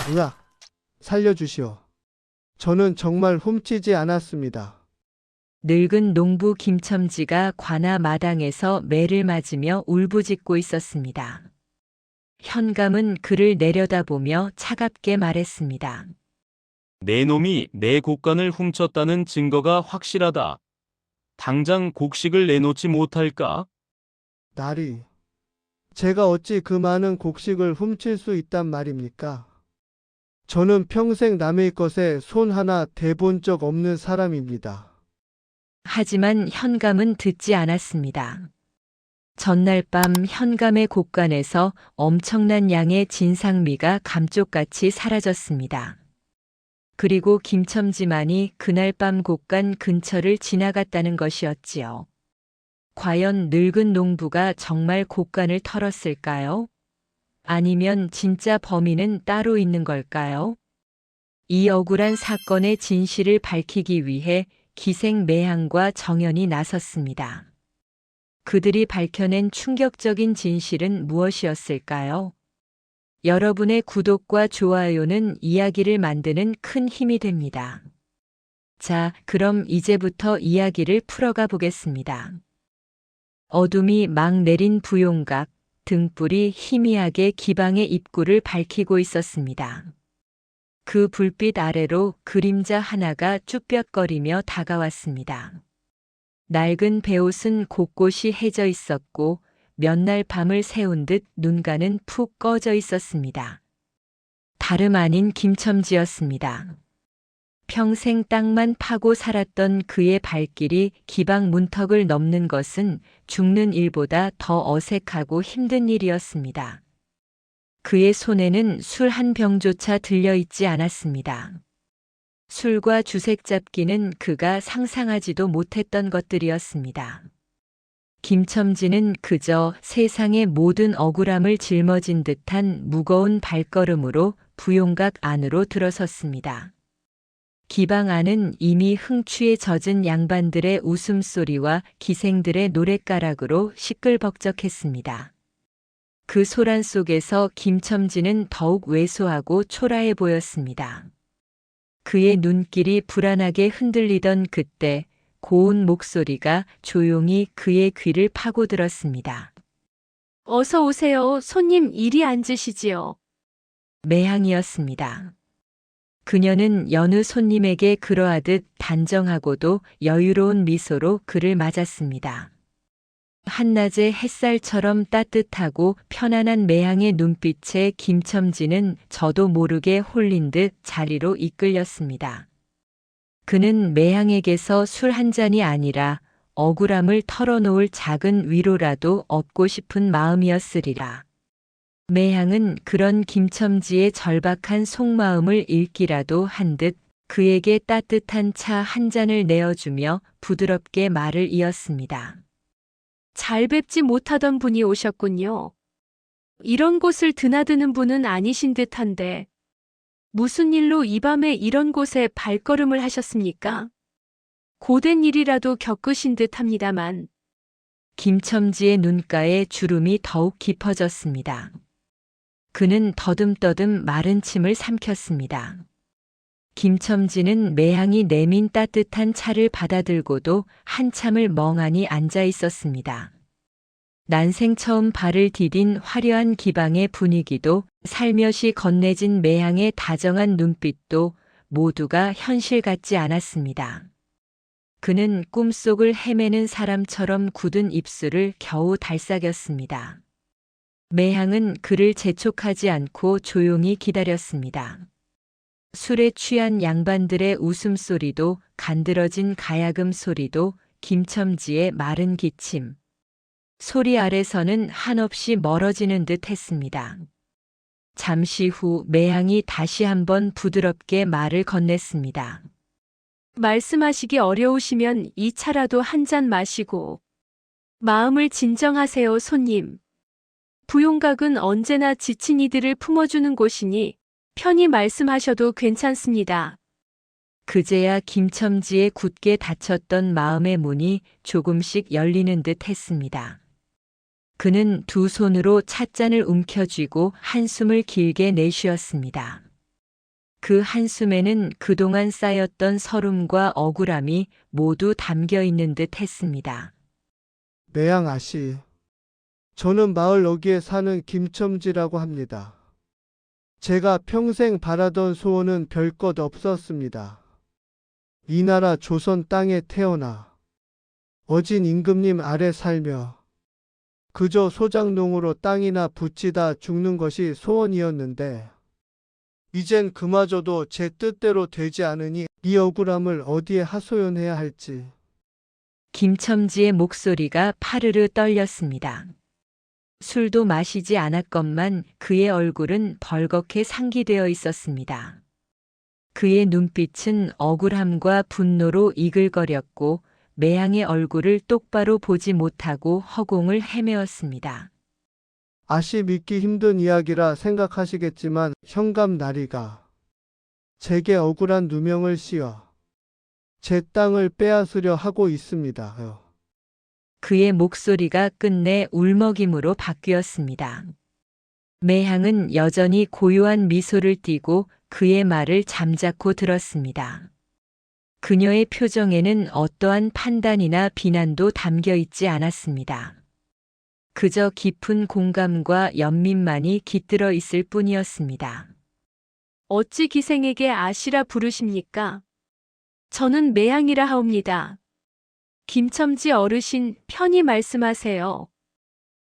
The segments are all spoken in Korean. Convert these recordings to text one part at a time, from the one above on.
으악! 살려주시오. 저는 정말 훔치지 않았습니다. 늙은 농부 김첨지가 관아 마당에서 매를 맞으며 울부짖고 있었습니다. 현감은 그를 내려다보며 차갑게 말했습니다. 내 놈이 내 곡간을 훔쳤다는 증거가 확실하다. 당장 곡식을 내놓지 못할까? 나리, 제가 어찌 그 많은 곡식을 훔칠 수 있단 말입니까? 저는 평생 남의 것에 손 하나 대본 적 없는 사람입니다. 하지만 현감은 듣지 않았습니다. 전날 밤 현감의 곡간에서 엄청난 양의 진상미가 감쪽같이 사라졌습니다. 그리고 김첨지만이 그날 밤 곡간 근처를 지나갔다는 것이었지요. 과연 늙은 농부가 정말 곡간을 털었을까요? 아니면 진짜 범인은 따로 있는 걸까요? 이 억울한 사건의 진실을 밝히기 위해 기생매항과 정연이 나섰습니다. 그들이 밝혀낸 충격적인 진실은 무엇이었을까요? 여러분의 구독과 좋아요는 이야기를 만드는 큰 힘이 됩니다. 자, 그럼 이제부터 이야기를 풀어가 보겠습니다. 어둠이 막 내린 부용각, 등불이 희미하게 기방의 입구를 밝히고 있었습니다. 그 불빛 아래로 그림자 하나가 쭈뼛거리며 다가왔습니다. 낡은 베옷은 곳곳이 해져 있었고 몇 날 밤을 새운 듯 눈가는 푹 꺼져 있었습니다. 다름 아닌 김첨지였습니다. 평생 땅만 파고 살았던 그의 발길이 기방 문턱을 넘는 것은 죽는 일보다 더 어색하고 힘든 일이었습니다. 그의 손에는 술 한 병조차 들려있지 않았습니다. 술과 주색 잡기는 그가 상상하지도 못했던 것들이었습니다. 김첨지는 그저 세상의 모든 억울함을 짊어진 듯한 무거운 발걸음으로 부용각 안으로 들어섰습니다. 기방 안은 이미 흥취에 젖은 양반들의 웃음소리와 기생들의 노랫가락으로 시끌벅적했습니다. 그 소란 속에서 김첨지는 더욱 왜소하고 초라해 보였습니다. 그의 눈길이 불안하게 흔들리던 그때 고운 목소리가 조용히 그의 귀를 파고들었습니다. 어서 오세요. 손님 이리 앉으시지요. 매항이었습니다. 그녀는 여느 손님에게 그러하듯 단정하고도 여유로운 미소로 그를 맞았습니다. 한낮의 햇살처럼 따뜻하고 편안한 매항의 눈빛에 김첨지는 저도 모르게 홀린 듯 자리로 이끌렸습니다. 그는 매항에게서 술 한 잔이 아니라 억울함을 털어놓을 작은 위로라도 얻고 싶은 마음이었으리라. 매항은 그런 김첨지의 절박한 속마음을 읽기라도 한 듯 그에게 따뜻한 차 한 잔을 내어주며 부드럽게 말을 이었습니다. 잘 뵙지 못하던 분이 오셨군요. 이런 곳을 드나드는 분은 아니신 듯한데 무슨 일로 이 밤에 이런 곳에 발걸음을 하셨습니까? 고된 일이라도 겪으신 듯합니다만. 김첨지의 눈가에 주름이 더욱 깊어졌습니다. 그는 더듬더듬 마른 침을 삼켰습니다. 김첨지는 매항이 내민 따뜻한 차를 받아들고도 한참을 멍하니 앉아 있었습니다. 난생 처음 발을 디딘 화려한 기방의 분위기도 살며시 건네진 매항의 다정한 눈빛도 모두가 현실 같지 않았습니다. 그는 꿈속을 헤매는 사람처럼 굳은 입술을 겨우 달싹였습니다. 매항은 그를 재촉하지 않고 조용히 기다렸습니다. 술에 취한 양반들의 웃음소리도 간드러진 가야금 소리도 김첨지의 마른 기침. 소리 아래서는 한없이 멀어지는 듯 했습니다. 잠시 후 매항이 다시 한번 부드럽게 말을 건넸습니다. 말씀하시기 어려우시면 이 차라도 한 잔 마시고 마음을 진정하세요, 손님. 부용각은 언제나 지친 이들을 품어주는 곳이니 편히 말씀하셔도 괜찮습니다. 그제야 김첨지의 굳게 닫혔던 마음의 문이 조금씩 열리는 듯 했습니다. 그는 두 손으로 찻잔을 움켜쥐고 한숨을 길게 내쉬었습니다. 그 한숨에는 그동안 쌓였던 서름과 억울함이 모두 담겨 있는 듯 했습니다. 매양 아씨. 저는 마을 어귀에 사는 김첨지라고 합니다. 제가 평생 바라던 소원은 별것 없었습니다. 이 나라 조선 땅에 태어나 어진 임금님 아래 살며 그저 소작농으로 땅이나 붙이다 죽는 것이 소원이었는데 이젠 그마저도 제 뜻대로 되지 않으니 이 억울함을 어디에 하소연해야 할지. 김첨지의 목소리가 파르르 떨렸습니다. 술도 마시지 않았건만 그의 얼굴은 벌겋게 상기되어 있었습니다. 그의 눈빛은 억울함과 분노로 이글거렸고 매양의 얼굴을 똑바로 보지 못하고 허공을 헤매었습니다. 아시 믿기 힘든 이야기라 생각하시겠지만 현감 나리가 제게 억울한 누명을 씌워 제 땅을 빼앗으려 하고 있습니다. 그의 목소리가 끝내 울먹임으로 바뀌었습니다. 매향은 여전히 고요한 미소를 띠고 그의 말을 잠자코 들었습니다. 그녀의 표정에는 어떠한 판단이나 비난도 담겨 있지 않았습니다. 그저 깊은 공감과 연민만이 깃들어 있을 뿐이었습니다. 어찌 기생에게 아시라 부르십니까? 저는 매양이라 하옵니다. 김첨지 어르신 편히 말씀하세요.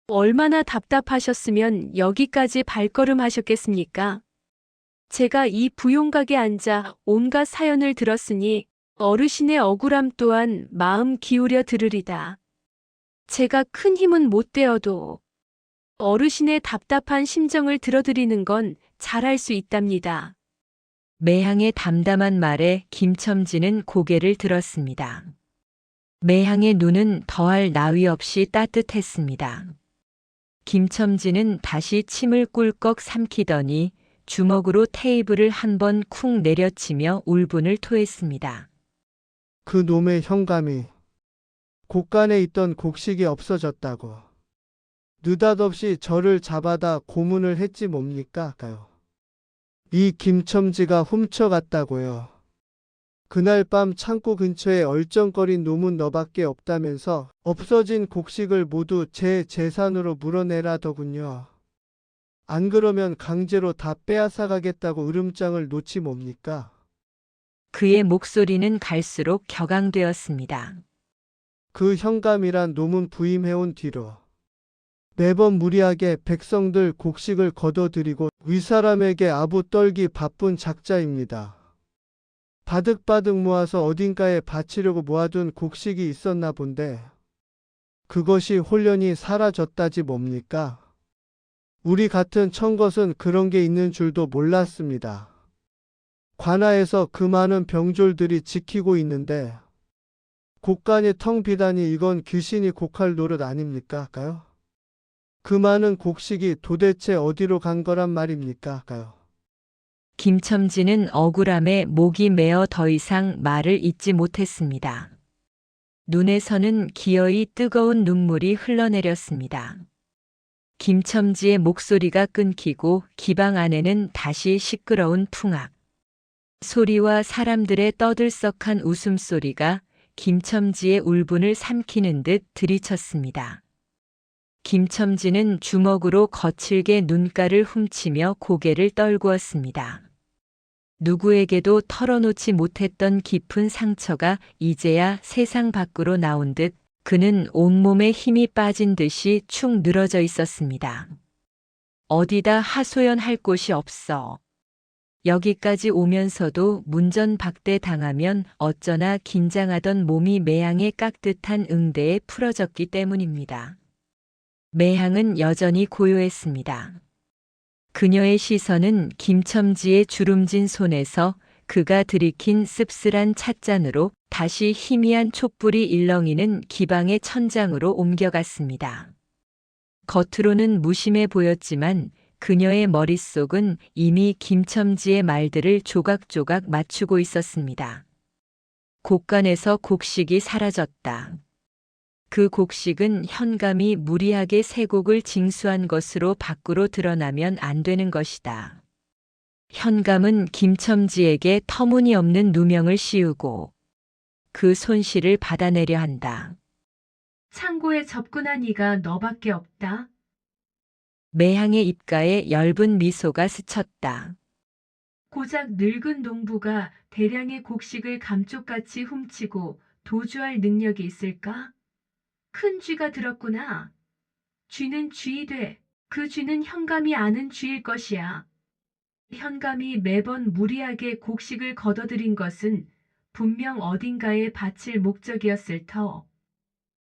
얼마나 답답하셨으면 여기까지 발걸음하셨겠습니까? 제가 이 부용각에 앉아 온갖 사연을 들었으니 어르신의 억울함 또한 마음 기울여 들으리다. 제가 큰 힘은 못 되어도 어르신의 답답한 심정을 들어드리는 건 잘할 수 있답니다. 매향의 담담한 말에 김첨지는 고개를 들었습니다. 매향의 눈은 더할 나위 없이 따뜻했습니다. 김첨지는 다시 침을 꿀꺽 삼키더니 주먹으로 테이블을 한 번 쿵 내려치며 울분을 토했습니다. 그 놈의 현감이 곡간에 있던 곡식이 없어졌다고 느닷없이 저를 잡아다 고문을 했지 뭡니까? 이 김첨지가 훔쳐갔다고요. 그날 밤 창고 근처에 얼쩡거린 놈은 너밖에 없다면서 없어진 곡식을 모두 제 재산으로 물어내라더군요. 안 그러면 강제로 다 빼앗아가겠다고 으름장을 놓지 뭡니까? 그의 목소리는 갈수록 격앙되었습니다. 그 현감이란 놈은 부임해온 뒤로 매번 무리하게 백성들 곡식을 거둬들이고 윗사람에게 아부 떨기 바쁜 작자입니다. 바득바득 모아서 어딘가에 바치려고 모아둔 곡식이 있었나 본데 그것이 홀연히 사라졌다지 뭡니까? 우리 같은 청것은 그런 게 있는 줄도 몰랐습니다. 관아에서 그 많은 병졸들이 지키고 있는데 곡간이 텅 비다니 이건 귀신이 곡할 노릇 아닙니까? 그 많은 곡식이 도대체 어디로 간 거란 말입니까? 김첨지는 억울함에 목이 메어 더 이상 말을 잇지 못했습니다. 눈에서는 기어이 뜨거운 눈물이 흘러내렸습니다. 김첨지의 목소리가 끊기고 기방 안에는 다시 시끄러운 풍악. 소리와 사람들의 떠들썩한 웃음소리가 김첨지의 울분을 삼키는 듯 들이쳤습니다. 김첨지는 주먹으로 거칠게 눈가를 훔치며 고개를 떨구었습니다. 누구에게도 털어놓지 못했던 깊은 상처가 이제야 세상 밖으로 나온 듯 그는 온몸에 힘이 빠진 듯이 축 늘어져 있었습니다. 어디다 하소연할 곳이 없어. 여기까지 오면서도 문전박대 당하면 어쩌나 긴장하던 몸이 매향의 깍듯한 응대에 풀어졌기 때문입니다. 매향은 여전히 고요했습니다. 그녀의 시선은 김첨지의 주름진 손에서 그가 들이킨 씁쓸한 찻잔으로 다시 희미한 촛불이 일렁이는 기방의 천장으로 옮겨갔습니다. 겉으로는 무심해 보였지만 그녀의 머릿속은 이미 김첨지의 말들을 조각조각 맞추고 있었습니다. 곡간에서 곡식이 사라졌다. 그 곡식은 현감이 무리하게 세 곡을 징수한 것으로 밖으로 드러나면 안 되는 것이다. 현감은 김첨지에게 터무니없는 누명을 씌우고 그 손실을 받아내려 한다. 창고에 접근한 이가 너밖에 없다. 매향의 입가에 엷은 미소가 스쳤다. 고작 늙은 농부가 대량의 곡식을 감쪽같이 훔치고 도주할 능력이 있을까? 큰 쥐가 들었구나. 쥐는 쥐이되 그 쥐는 현감이 아는 쥐일 것이야. 현감이 매번 무리하게 곡식을 걷어들인 것은 분명 어딘가에 바칠 목적이었을 터.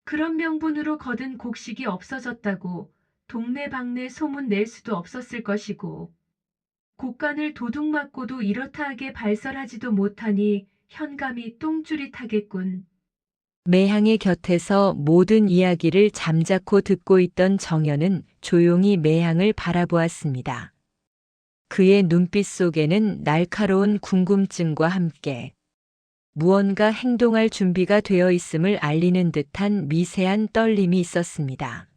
그런 명분으로 거둔 곡식이 없어졌다고 동네방네 소문 낼 수도 없었을 것이고, 곡간을 도둑 맞고도 이렇다 하게 발설하지도 못하니 현감이 똥줄이 타겠군. 매향의 곁에서 모든 이야기를 잠자코 듣고 있던 정연은 조용히 매향을 바라보았습니다. 그의 눈빛 속에는 날카로운 궁금증과 함께 무언가 행동할 준비가 되어 있음을 알리는 듯한 미세한 떨림이 있었습니다.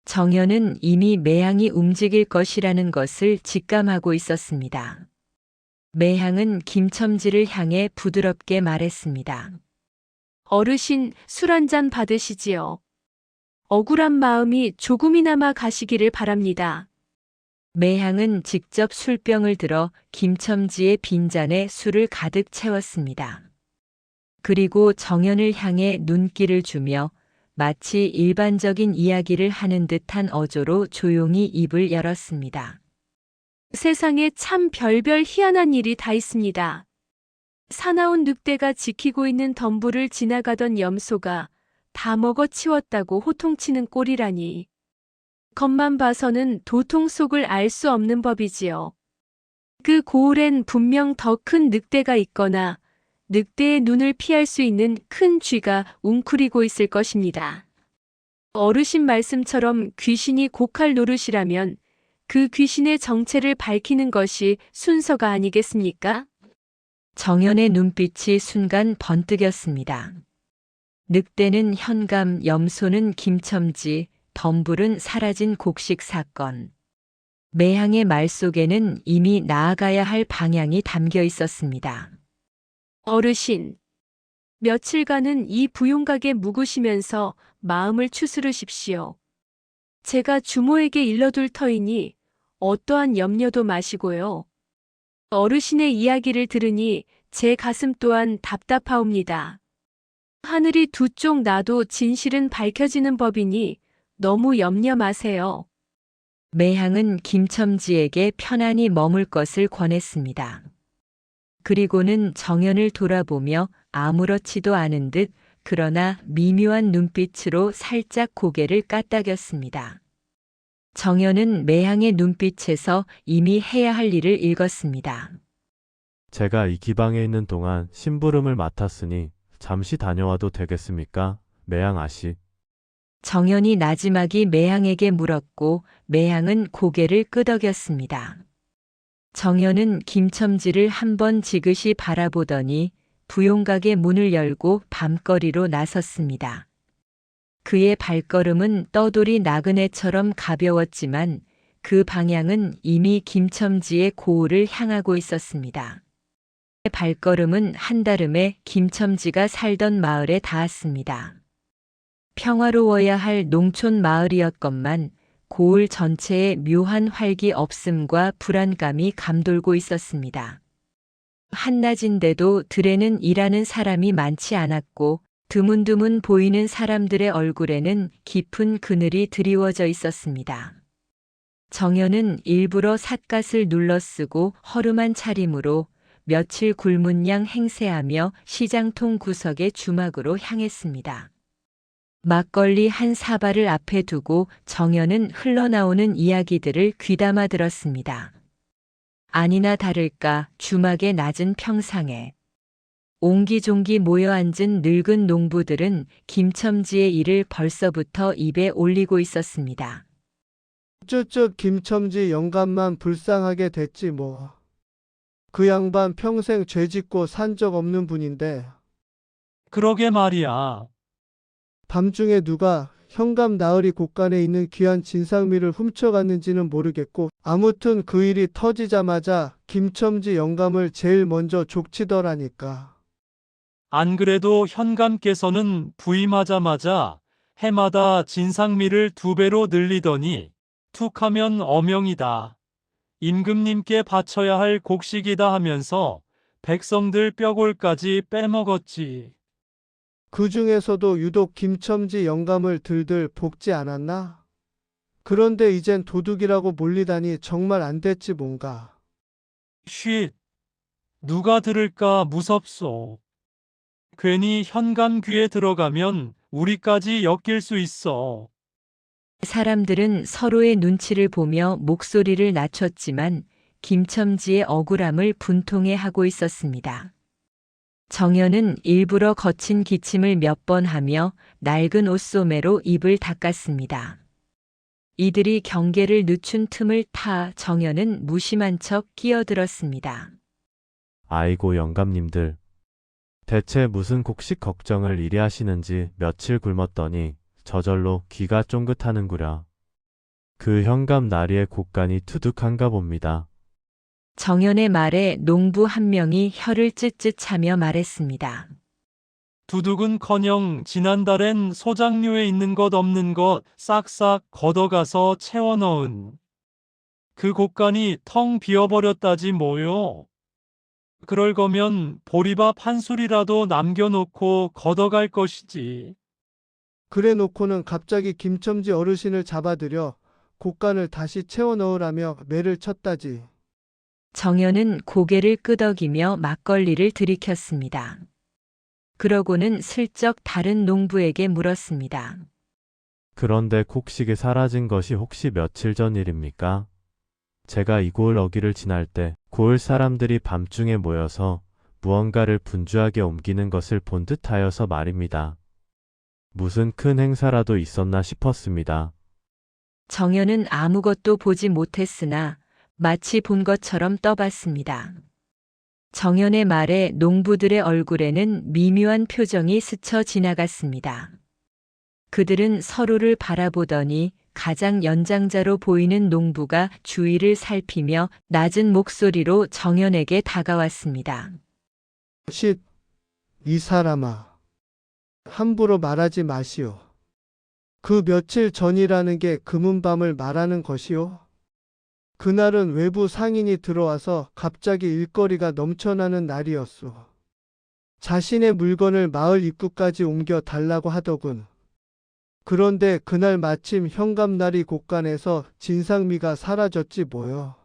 정연은 이미 매향이 움직일 것이라는 것을 직감하고 있었습니다. 매향은 김첨지를 향해 부드럽게 말했습니다. 어르신, 술 한 잔 받으시지요. 억울한 마음이 조금이나마 가시기를 바랍니다. 매향은 직접 술병을 들어 김첨지의 빈잔에 술을 가득 채웠습니다. 그리고 정연을 향해 눈길을 주며 마치 일반적인 이야기를 하는 듯한 어조로 조용히 입을 열었습니다. 세상에 참 별별 희한한 일이 다 있습니다. 사나운 늑대가 지키고 있는 덤불을 지나가던 염소가 다 먹어치웠다고 호통치는 꼴이라니. 겉만 봐서는 도통 속을 알 수 없는 법이지요. 그 고을엔 분명 더 큰 늑대가 있거나 늑대의 눈을 피할 수 있는 큰 쥐가 웅크리고 있을 것입니다. 어르신 말씀처럼 귀신이 곡할 노릇이라면 그 귀신의 정체를 밝히는 것이 순서가 아니겠습니까? 정연의 눈빛이 순간 번뜩였습니다. 늑대는 현감, 염소는 김첨지, 덤불은 사라진 곡식 사건. 매향의 말 속에는 이미 나아가야 할 방향이 담겨 있었습니다. 어르신, 며칠간은 이 부용각에 묵으시면서 마음을 추스르십시오. 제가 주모에게 일러둘 터이니 어떠한 염려도 마시고요. 어르신의 이야기를 들으니 제 가슴 또한 답답하옵니다. 하늘이 두 쪽 나도 진실은 밝혀지는 법이니 너무 염려 마세요. 매향은 김첨지에게 편안히 머물 것을 권했습니다. 그리고는 정연을 돌아보며 아무렇지도 않은 듯 그러나 미묘한 눈빛으로 살짝 고개를 까딱였습니다. 정연은 매향의 눈빛에서 이미 해야 할 일을 읽었습니다. 제가 이 기방에 있는 동안 심부름을 맡았으니 잠시 다녀와도 되겠습니까? 매양 아씨. 정연이 나지막이 매향에게 물었고 매향은 고개를 끄덕였습니다. 정연은 김첨지를 한번 지그시 바라보더니 부용각의 문을 열고 밤거리로 나섰습니다. 그의 발걸음은 떠돌이 나그네처럼 가벼웠지만 그 방향은 이미 김첨지의 고을을 향하고 있었습니다. 그의 발걸음은 한달음에 김첨지가 살던 마을에 닿았습니다. 평화로워야 할 농촌 마을이었건만 고을 전체에 묘한 활기 없음과 불안감이 감돌고 있었습니다. 한낮인데도 들에는 일하는 사람이 많지 않았고 드문드문 보이는 사람들의 얼굴에는 깊은 그늘이 드리워져 있었습니다. 정연은 일부러 삿갓을 눌러쓰고 허름한 차림으로 며칠 굶은 양 행세하며 시장통 구석의 주막으로 향했습니다. 막걸리 한 사발을 앞에 두고 정연은 흘러나오는 이야기들을 귀담아 들었습니다. 아니나 다를까 주막의 낮은 평상에 옹기종기 모여 앉은 늙은 농부들은 김첨지의 일을 벌써부터 입에 올리고 있었습니다. 어쩌쩌 김첨지 영감만 불쌍하게 됐지 뭐. 그 양반 평생 죄 짓고 산 적 없는 분인데 그러게 말이야. 밤중에 누가 현감 나으리 곳간에 있는 귀한 진상미를 훔쳐갔는지는 모르겠고 아무튼 그 일이 터지자마자 김첨지 영감을 제일 먼저 족치더라니까. 안 그래도 현감께서는 부임하자마자 해마다 진상미를 2배로 늘리더니 툭하면 어명이다. 임금님께 바쳐야 할 곡식이다 하면서 백성들 뼈골까지 빼먹었지. 그 중에서도 유독 김첨지 영감을 들들 볶지 않았나? 그런데 이젠 도둑이라고 몰리다니 정말 안 됐지 뭔가. 쉿! 누가 들을까 무섭소. 괜히 현감 귀에 들어가면 우리까지 엮일 수 있어. 사람들은 서로의 눈치를 보며 목소리를 낮췄지만 김첨지의 억울함을 분통해 하고 있었습니다. 정연은 일부러 거친 기침을 몇 번 하며 낡은 옷소매로 입을 닦았습니다. 이들이 경계를 늦춘 틈을 타 정연은 무심한 척 끼어들었습니다. 아이고 영감님들. 대체 무슨 곡식 걱정을 이리 하시는지 며칠 굶었더니 저절로 귀가 쫑긋하는구려. 그 현감 나리의 곡간이 투둑한가 봅니다. 정연의 말에 농부 한 명이 혀를 찢찢하며 말했습니다. 두둑은커녕 지난달엔 소장류에 있는 것 없는 것 싹싹 걷어가서 채워 넣은 그 곡간이 텅 비어버렸다지 뭐요. 그럴 거면 보리밥 한 술이라도 남겨놓고 걷어갈 것이지. 그래 놓고는 갑자기 김첨지 어르신을 잡아들여 곡간을 다시 채워 넣으라며 매를 쳤다지. 정연은 고개를 끄덕이며 막걸리를 들이켰습니다. 그러고는 슬쩍 다른 농부에게 물었습니다. 그런데 곡식이 사라진 것이 혹시 며칠 전 일입니까? 제가 이 고을 어기를 지날 때 고을 사람들이 밤중에 모여서 무언가를 분주하게 옮기는 것을 본 듯하여서 말입니다. 무슨 큰 행사라도 있었나 싶었습니다. 정연은 아무것도 보지 못했으나 마치 본 것처럼 떠봤습니다. 정연의 말에 농부들의 얼굴에는 미묘한 표정이 스쳐 지나갔습니다. 그들은 서로를 바라보더니 가장 연장자로 보이는 농부가 주위를 살피며 낮은 목소리로 정연에게 다가왔습니다. 쉿! 이 사람아. 함부로 말하지 마시오. 그 며칠 전이라는 게 금은밤을 말하는 것이오? 그날은 외부 상인이 들어와서 갑자기 일거리가 넘쳐나는 날이었소. 자신의 물건을 마을 입구까지 옮겨 달라고 하더군. 그런데 그날 마침 현감나리 곳간에서 진상미가 사라졌지 뭐여.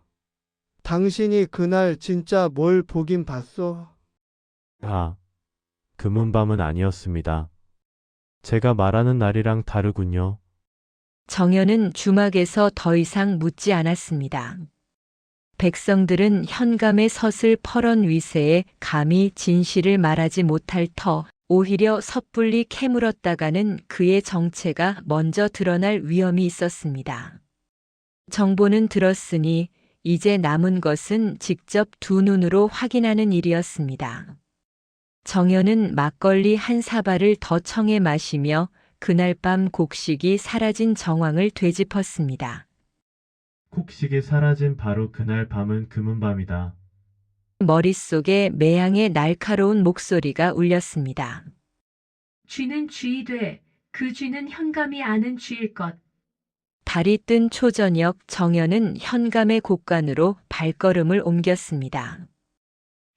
당신이 그날 진짜 뭘 보긴 봤소? 금은밤은 아니었습니다. 제가 말하는 날이랑 다르군요. 정연은 주막에서 더 이상 묻지 않았습니다. 백성들은 현감의 서슬 퍼런 위세에 감히 진실을 말하지 못할 터 오히려 섣불리 캐물었다가는 그의 정체가 먼저 드러날 위험이 있었습니다. 정보는 들었으니 이제 남은 것은 직접 두 눈으로 확인하는 일이었습니다. 정연은 막걸리 한 사발을 더 청해 마시며 그날 밤 곡식이 사라진 정황을 되짚었습니다. 곡식이 사라진 바로 그날 밤은 금은밤이다. 머릿속에 매양의 날카로운 목소리가 울렸습니다. 쥐는 쥐이되 그 쥐는 현감이 아는 쥐일 것. 달이 뜬 초저녁 정연은 현감의 곡간으로 발걸음을 옮겼습니다.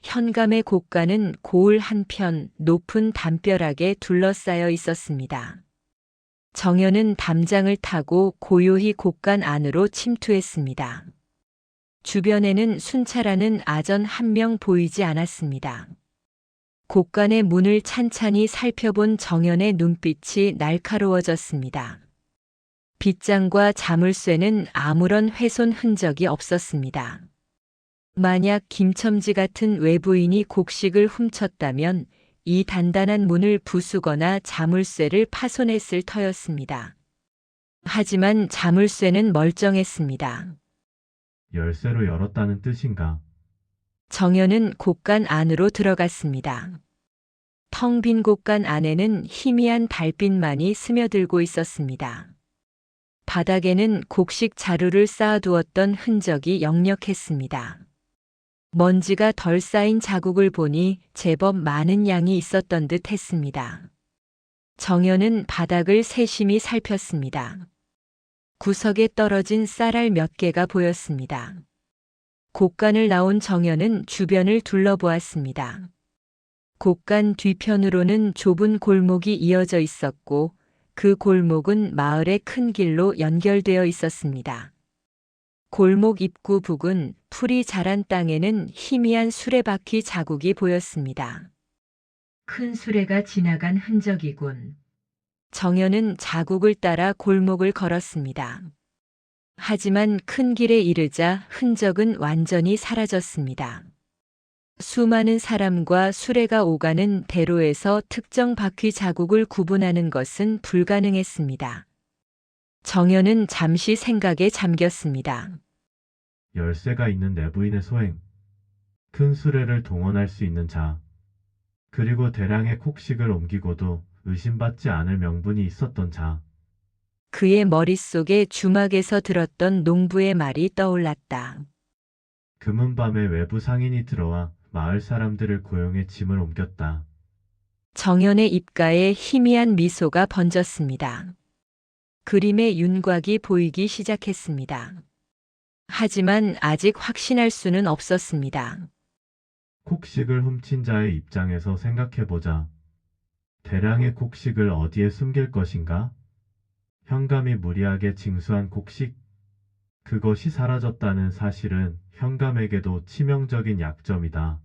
현감의 곡간은 고을 한편 높은 담벼락에 둘러싸여 있었습니다. 정연은 담장을 타고 고요히 곡간 안으로 침투했습니다. 주변에는 순찰하는 아전 한 명 보이지 않았습니다. 곡간의 문을 찬찬히 살펴본 정연의 눈빛이 날카로워졌습니다. 빗장과 자물쇠는 아무런 훼손 흔적이 없었습니다. 만약 김첨지 같은 외부인이 곡식을 훔쳤다면 이 단단한 문을 부수거나 자물쇠를 파손했을 터였습니다. 하지만 자물쇠는 멀쩡했습니다. 열쇠로 열었다는 뜻인가? 정연은 곡간 안으로 들어갔습니다. 텅 빈 곳간 안에는 희미한 달빛만이 스며들고 있었습니다. 바닥에는 곡식 자루를 쌓아두었던 흔적이 역력했습니다. 먼지가 덜 쌓인 자국을 보니 제법 많은 양이 있었던 듯 했습니다. 정연은 바닥을 세심히 살폈습니다. 구석에 떨어진 쌀알 몇 개가 보였습니다. 곡간을 나온 정연은 주변을 둘러보았습니다. 곡간 뒤편으로는 좁은 골목이 이어져 있었고 그 골목은 마을의 큰 길로 연결되어 있었습니다. 골목 입구 부근 풀이 자란 땅에는 희미한 수레바퀴 자국이 보였습니다. 큰 수레가 지나간 흔적이군. 정연은 자국을 따라 골목을 걸었습니다. 하지만 큰 길에 이르자 흔적은 완전히 사라졌습니다. 수많은 사람과 수레가 오가는 대로에서 특정 바퀴 자국을 구분하는 것은 불가능했습니다. 정연은 잠시 생각에 잠겼습니다. 열쇠가 있는 내부인의 소행, 큰 수레를 동원할 수 있는 자, 그리고 대량의 곡식을 옮기고도 의심받지 않을 명분이 있었던 자. 그의 머릿속에 주막에서 들었던 농부의 말이 떠올랐다. 금은밤에 외부 상인이 들어와 마을 사람들을 고용해 짐을 옮겼다. 정연의 입가에 희미한 미소가 번졌습니다. 그림의 윤곽이 보이기 시작했습니다. 하지만 아직 확신할 수는 없었습니다. 곡식을 훔친 자의 입장에서 생각해보자. 대량의 곡식을 어디에 숨길 것인가? 현감이 무리하게 징수한 곡식, 그것이 사라졌다는 사실은 현감에게도 치명적인 약점이다.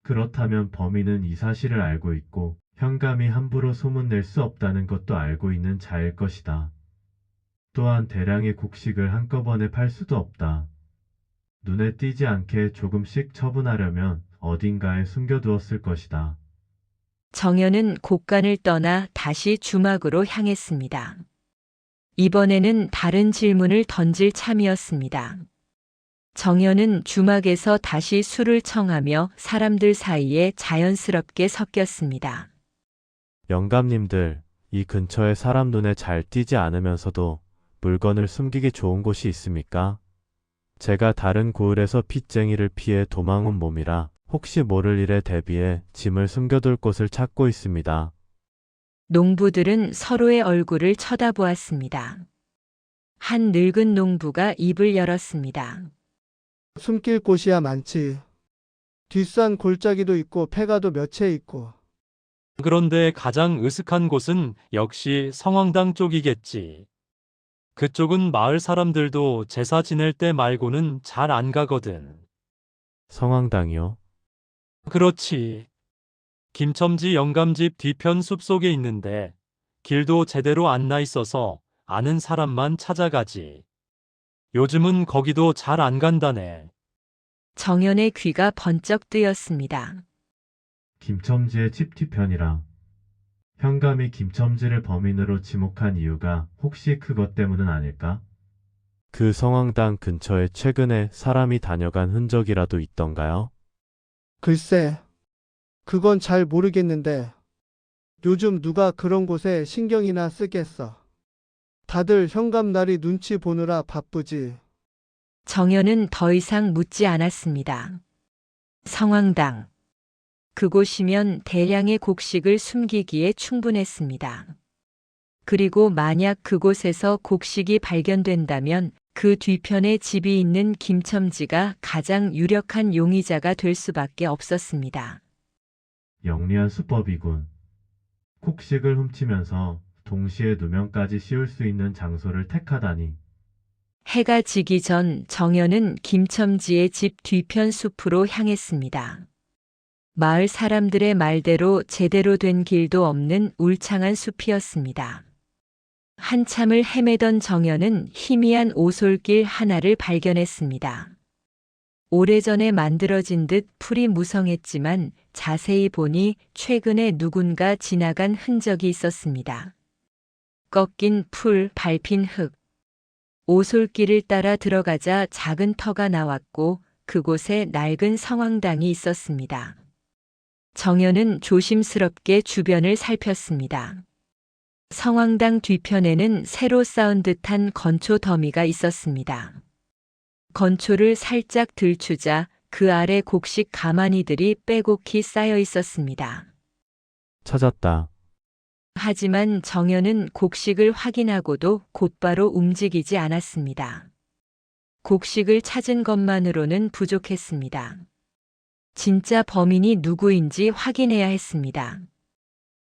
그렇다면 범인은 이 사실을 알고 있고 현감이 함부로 소문낼 수 없다는 것도 알고 있는 자일 것이다. 또한 대량의 곡식을 한꺼번에 팔 수도 없다. 눈에 띄지 않게 조금씩 처분하려면 어딘가에 숨겨두었을 것이다. 정연은 곡간을 떠나 다시 주막으로 향했습니다. 이번에는 다른 질문을 던질 참이었습니다. 정연은 주막에서 다시 술을 청하며 사람들 사이에 자연스럽게 섞였습니다. 영감님들, 이 근처에 사람 눈에 잘 띄지 않으면서도 물건을 숨기기 좋은 곳이 있습니까? 제가 다른 고을에서 빚쟁이를 피해 도망 온 몸이라 혹시 모를 일에 대비해 짐을 숨겨둘 곳을 찾고 있습니다. 농부들은 서로의 얼굴을 쳐다보았습니다. 한 늙은 농부가 입을 열었습니다. 숨길 곳이야 많지. 뒷산 골짜기도 있고 폐가도 몇 채 있고. 그런데 가장 으슥한 곳은 역시 성황당 쪽이겠지. 그쪽은 마을 사람들도 제사 지낼 때 말고는 잘 안 가거든. 성황당이요? 그렇지. 김첨지 영감집 뒤편 숲속에 있는데 길도 제대로 안 나 있어서 아는 사람만 찾아가지. 요즘은 거기도 잘 안 간다네. 정연의 귀가 번쩍 뜨였습니다. 김첨지의 집 뒤편이라. 현감이 김첨지를 범인으로 지목한 이유가 혹시 그것 때문은 아닐까? 그 성황당 근처에 최근에 사람이 다녀간 흔적이라도 있던가요? 글쎄, 그건 잘 모르겠는데 요즘 누가 그런 곳에 신경이나 쓰겠어. 다들 현감날이 눈치 보느라 바쁘지. 정연은 더 이상 묻지 않았습니다. 성황당. 그곳이면 대량의 곡식을 숨기기에 충분했습니다. 그리고 만약 그곳에서 곡식이 발견된다면 그 뒤편에 집이 있는 김첨지가 가장 유력한 용의자가 될 수밖에 없었습니다. 영리한 수법이군. 곡식을 훔치면서 동시에 누명까지 씌울 수 있는 장소를 택하다니. 해가 지기 전 정연은 김첨지의 집 뒤편 숲으로 향했습니다. 마을 사람들의 말대로 제대로 된 길도 없는 울창한 숲이었습니다. 한참을 헤매던 정연은 희미한 오솔길 하나를 발견했습니다. 오래전에 만들어진 듯 풀이 무성했지만 자세히 보니 최근에 누군가 지나간 흔적이 있었습니다. 꺾인 풀, 밟힌 흙. 오솔길을 따라 들어가자 작은 터가 나왔고 그곳에 낡은 성황당이 있었습니다. 정연은 조심스럽게 주변을 살폈습니다. 성황당 뒤편에는 새로 쌓은 듯한 건초 더미가 있었습니다. 건초를 살짝 들추자 그 아래 곡식 가마니들이 빼곡히 쌓여 있었습니다. 찾았다. 하지만 정연은 곡식을 확인하고도 곧바로 움직이지 않았습니다. 곡식을 찾은 것만으로는 부족했습니다. 진짜 범인이 누구인지 확인해야 했습니다.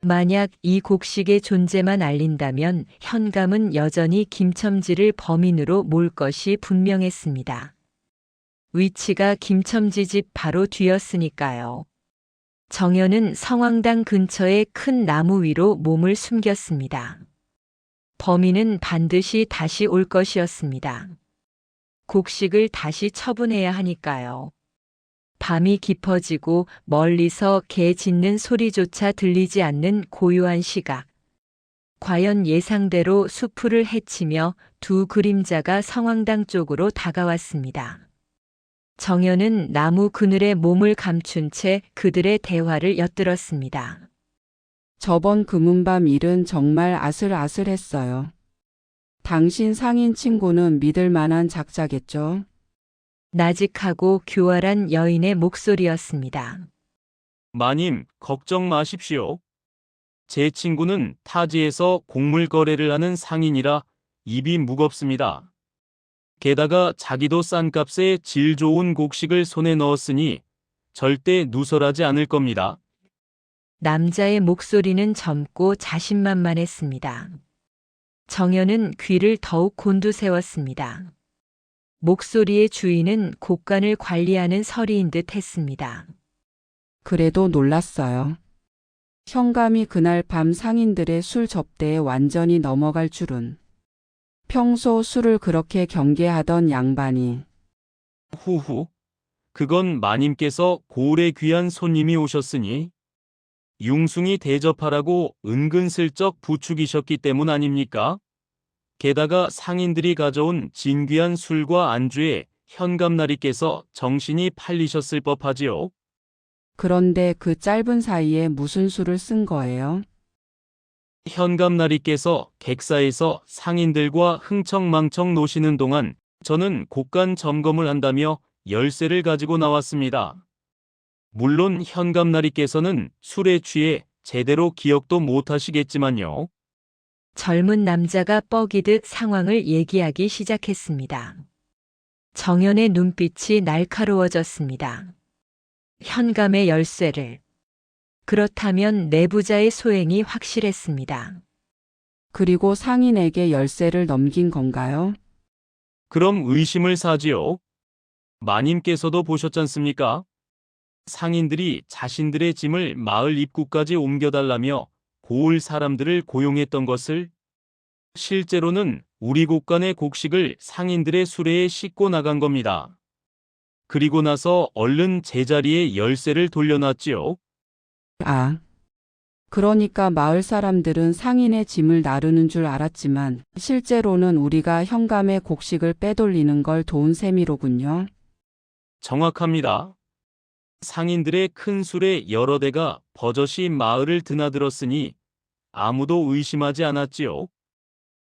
만약 이 곡식의 존재만 알린다면 현감은 여전히 김첨지를 범인으로 몰 것이 분명했습니다. 위치가 김첨지 집 바로 뒤였으니까요. 정연은 성황당 근처의 큰 나무 위로 몸을 숨겼습니다. 범인은 반드시 다시 올 것이었습니다. 곡식을 다시 처분해야 하니까요. 밤이 깊어지고 멀리서 개 짖는 소리조차 들리지 않는 고요한 시각. 과연 예상대로 수풀을 헤치며 두 그림자가 성황당 쪽으로 다가왔습니다. 정연은 나무 그늘에 몸을 감춘 채 그들의 대화를 엿들었습니다. 저번 금은밤 일은 정말 아슬아슬했어요. 당신 상인 친구는 믿을 만한 작자겠죠? 나직하고 교활한 여인의 목소리였습니다. 마님, 걱정 마십시오. 제 친구는 타지에서 곡물 거래를 하는 상인이라 입이 무겁습니다. 게다가 자기도 싼 값에 질 좋은 곡식을 손에 넣었으니 절대 누설하지 않을 겁니다. 남자의 목소리는 젊고 자신만만했습니다. 정연은 귀를 더욱 곤두세웠습니다. 목소리의 주인은 곡간을 관리하는 서리인 듯 했습니다. 그래도 놀랐어요. 현감이 그날 밤 상인들의 술 접대에 완전히 넘어갈 줄은. 평소 술을 그렇게 경계하던 양반이. 후후. 그건 마님께서 고을에 귀한 손님이 오셨으니 융숭이 대접하라고 은근슬쩍 부추기셨기 때문 아닙니까? 게다가 상인들이 가져온 진귀한 술과 안주에 현감나리께서 정신이 팔리셨을 법하지요. 그런데 그 짧은 사이에 무슨 수를 쓴 거예요? 현감나리께서 객사에서 상인들과 흥청망청 노시는 동안 저는 곡간 점검을 한다며 열쇠를 가지고 나왔습니다. 물론 현감나리께서는 술에 취해 제대로 기억도 못하시겠지만요. 젊은 남자가 뻐기듯 상황을 얘기하기 시작했습니다. 정연의 눈빛이 날카로워졌습니다. 현감의 열쇠를. 그렇다면 내부자의 소행이 확실했습니다. 그리고 상인에게 열쇠를 넘긴 건가요? 그럼 의심을 사지요. 마님께서도 보셨잖습니까? 상인들이 자신들의 짐을 마을 입구까지 옮겨달라며 고을 사람들을 고용했던 것을. 실제로는 우리 곡간의 곡식을 상인들의 수레에 싣고 나간 겁니다. 그리고 나서 얼른 제자리에 열쇠를 돌려놨지요. 아. 그러니까 마을 사람들은 상인의 짐을 나르는 줄 알았지만 실제로는 우리가 현감의 곡식을 빼돌리는 걸 도운 셈이로군요. 정확합니다. 상인들의 큰 수레 여러 대가 버젓이 마을을 드나들었으니 아무도 의심하지 않았지요.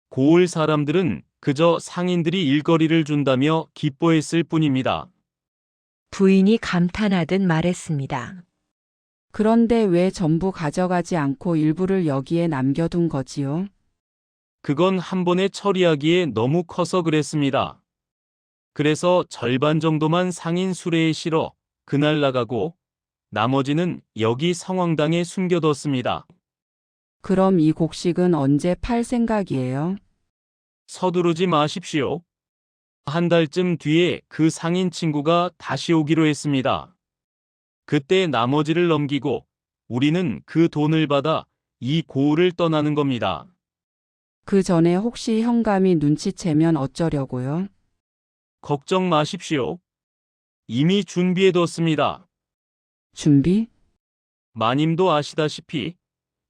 고을 사람들은 그저 상인들이 일거리를 준다며 기뻐했을 뿐입니다. 부인이 감탄하듯 말했습니다. 그런데 왜 전부 가져가지 않고 일부를 여기에 남겨둔 거지요? 그건 한 번에 처리하기에 너무 커서 그랬습니다. 그래서 절반 정도만 상인 수레에 실어 그날 나가고 나머지는 여기 성황당에 숨겨뒀습니다. 그럼 이 곡식은 언제 팔 생각이에요? 서두르지 마십시오. 한 달쯤 뒤에 그 상인 친구가 다시 오기로 했습니다. 그때 나머지를 넘기고 우리는 그 돈을 받아 이 고을을 떠나는 겁니다. 그 전에 혹시 현감이 눈치채면 어쩌려고요? 걱정 마십시오. 이미 준비해뒀습니다. 준비? 마님도 아시다시피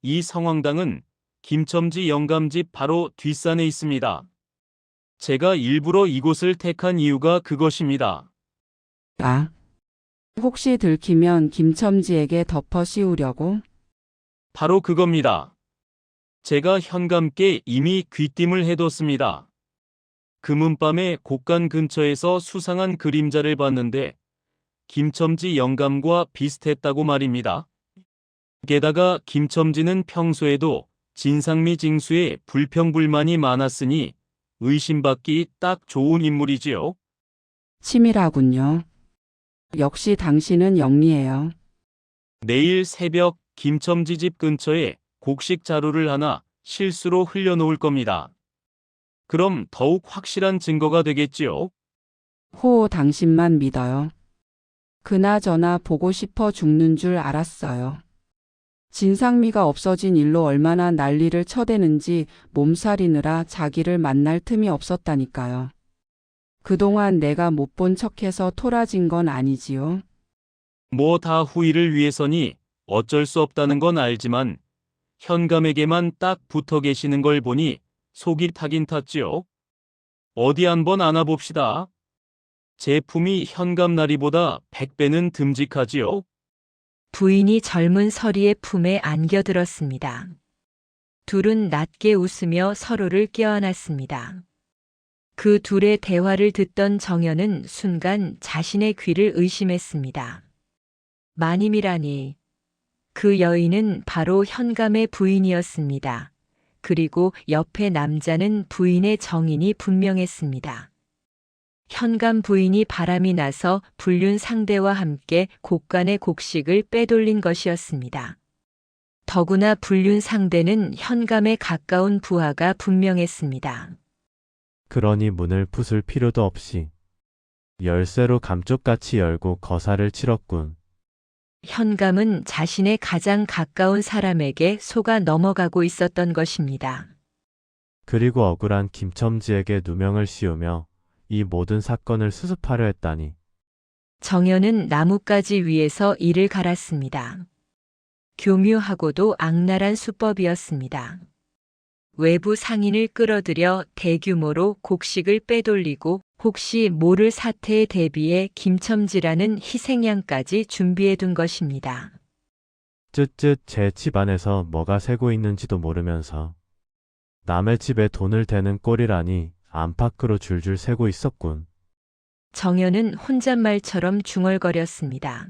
이 성황당은 김첨지 영감집 바로 뒷산에 있습니다. 제가 일부러 이곳을 택한 이유가 그것입니다. 아, 혹시 들키면 김첨지에게 덮어 씌우려고? 바로 그겁니다. 제가 현감께 이미 귀띔을 해뒀습니다. 금은밤에 곡간 근처에서 수상한 그림자를 봤는데 김첨지 영감과 비슷했다고 말입니다. 게다가 김첨지는 평소에도 진상미 징수에 불평불만이 많았으니 의심받기 딱 좋은 인물이지요. 치밀하군요. 역시 당신은 영리해요. 내일 새벽 김첨지 집 근처에 곡식 자루를 하나 실수로 흘려놓을 겁니다. 그럼 더욱 확실한 증거가 되겠지요. 호, 당신만 믿어요. 그나저나 보고 싶어 죽는 줄 알았어요. 진상미가 없어진 일로 얼마나 난리를 쳐대는지 몸살이느라 자기를 만날 틈이 없었다니까요. 그동안 내가 못 본 척해서 토라진 건 아니지요. 뭐 다 후일을 위해서니 어쩔 수 없다는 건 알지만 현감에게만 딱 붙어 계시는 걸 보니 속이 타긴 탔지요. 어디 한번 안아봅시다. 제품이 현감 나리보다 100배는 듬직하지요. 부인이 젊은 서리의 품에 안겨들었습니다. 둘은 낮게 웃으며 서로를 껴안았습니다. 그 둘의 대화를 듣던 정연은 순간 자신의 귀를 의심했습니다. 마님이라니. 그 여인은 바로 현감의 부인이었습니다. 그리고 옆에 남자는 부인의 정인이 분명했습니다. 현감 부인이 바람이 나서 불륜 상대와 함께 곡간의 곡식을 빼돌린 것이었습니다. 더구나 불륜 상대는 현감에 가까운 부하가 분명했습니다. 그러니 문을 부술 필요도 없이 열쇠로 감쪽같이 열고 거사를 치렀군. 현감은 자신의 가장 가까운 사람에게 속아 넘어가고 있었던 것입니다. 그리고 억울한 김첨지에게 누명을 씌우며 이 모든 사건을 수습하려 했다니. 정연은 나뭇가지 위에서 이를 갈았습니다. 교묘하고도 악랄한 수법이었습니다. 외부 상인을 끌어들여 대규모로 곡식을 빼돌리고 혹시 모를 사태에 대비해 김첨지라는 희생양까지 준비해둔 것입니다. 쯧쯧 제 집안에서 뭐가 새고 있는지도 모르면서 남의 집에 돈을 대는 꼴이라니 안팎으로 줄줄 새고 있었군. 정연은 혼잣말처럼 중얼거렸습니다.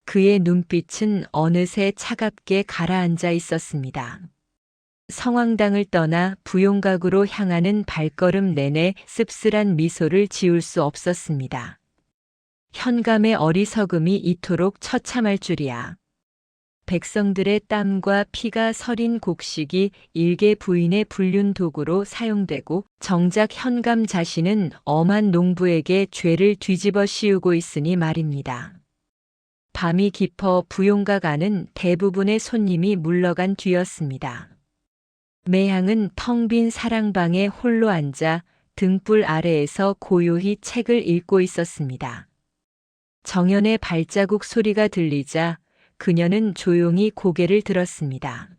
그의 눈빛은 어느새 차갑게 가라앉아 있었습니다. 성황당을 떠나 부용각으로 향하는 발걸음 내내 씁쓸한 미소를 지울 수 없었습니다. 현감의 어리석음이 이토록 처참할 줄이야. 백성들의 땀과 피가 서린 곡식이 일개 부인의 불륜 도구로 사용되고 정작 현감 자신은 엄한 농부에게 죄를 뒤집어 씌우고 있으니 말입니다. 밤이 깊어 부용각 안은 대부분의 손님이 물러간 뒤였습니다. 매향은 텅 빈 사랑방에 홀로 앉아 등불 아래에서 고요히 책을 읽고 있었습니다. 정연의 발자국 소리가 들리자 그녀는 조용히 고개를 들었습니다.